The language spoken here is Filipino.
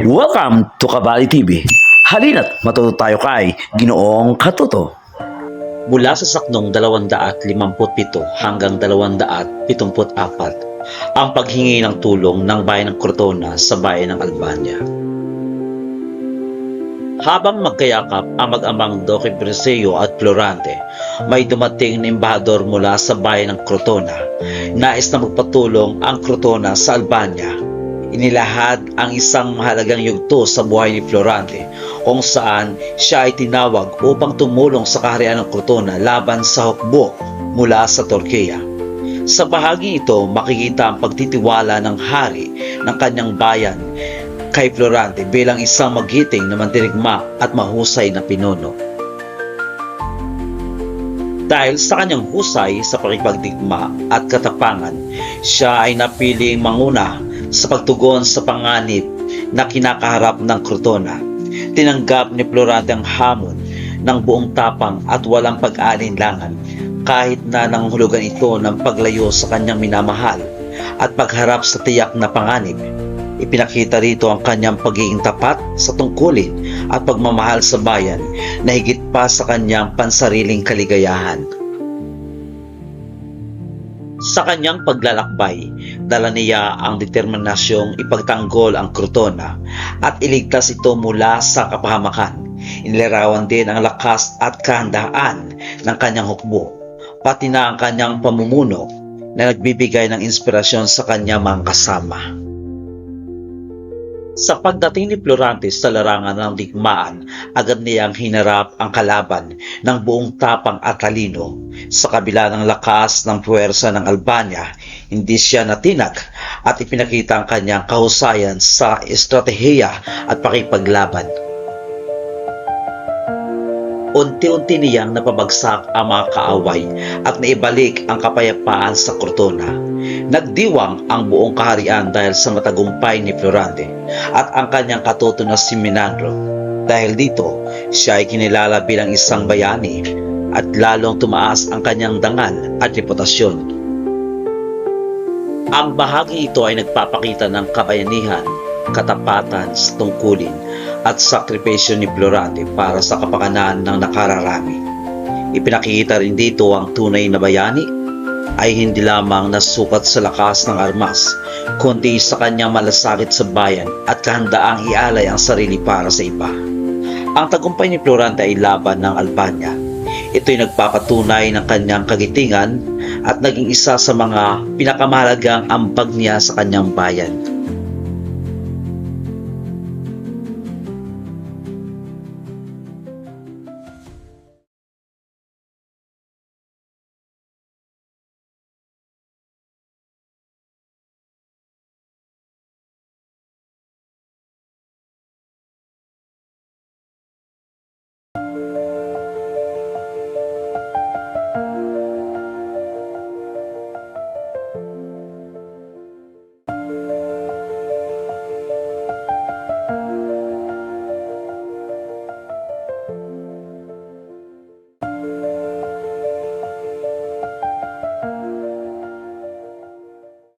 Welcome to Kabali TV. Halina't matuto tayo kay Ginoong Katuto. Mula sa saknong 257 hanggang 274, ang paghingi ng tulong ng bayan ng Crotona sa bayan ng Albania. Habang magkayakap ang mag-amang Duque Brescio at Florante, may dumating na embahador mula sa bayan ng Crotona. Nais na magpatulong ang Crotona sa Albania. Inilahad ang isang mahalagang yugto sa buhay ni Florante, kung saan siya ay tinawag upang tumulong sa kaharian ng Crotona laban sa hukbo mula sa Turkiya. Sa bahagi ito, makikita ang pagtitiwala ng hari ng kanyang bayan kay Florante bilang isang magiting na mandirigma at mahusay na pinuno. Dahil sa kanyang husay sa pakipagdigma at katapangan, siya ay napiling manguna sa pagtugon sa panganib na kinakaharap ng Crotona. Tinanggap ni Florante ang hamon ng buong tapang at walang pag-aalinlangan, kahit na nanghulugan ito ng paglayo sa kanyang minamahal at pagharap sa tiyak na panganib. Ipinakita rito ang kanyang pagiging tapat sa tungkulin at pagmamahal sa bayan na higit pa sa kanyang pansariling kaligayahan. Sa kanyang paglalakbay, dala niya ang determinasyong ipagtanggol ang Crotona at iligtas ito mula sa kapahamakan. Inilarawan din ang lakas at kahandaan ng kanyang hukbo, pati na ang kanyang pamumuno na nagbibigay ng inspirasyon sa kanyang mga kasama. Sa pagdating ni Florante sa larangan ng digmaan, agad niyang hinarap ang kalaban ng buong tapang at talino. Sa kabila ng lakas ng puwersa ng Albania, hindi siya natinag at ipinakita ang kanyang kahusayan sa estratehiya at pakipaglaban. Unti-unti niyang napabagsak ang mga kaaway at naibalik ang kapayapaan sa Crotona. Nagdiwang ang buong kaharian dahil sa matagumpay ni Florante at ang kanyang katuto na si Minandro. Dahil dito, siya ay kinilala bilang isang bayani at lalong tumaas ang kanyang dangal at reputasyon. Ang bahagi ito ay nagpapakita ng kabayanihan, katapatan sa tungkulin at sakripisyo ni Florante para sa kapakanan ng nakararami. Ipinakita rin dito ang tunay na bayani ay hindi lamang nasukat sa lakas ng armas, kundi sa kanyang malasakit sa bayan at kahandaang ialay ang sarili para sa iba. Ang tagumpay ni Florante ay laban ng Albania. Ito'y nagpapatunay ng kanyang kagitingan at naging isa sa mga pinakamahalagang ambag niya sa kanyang bayan.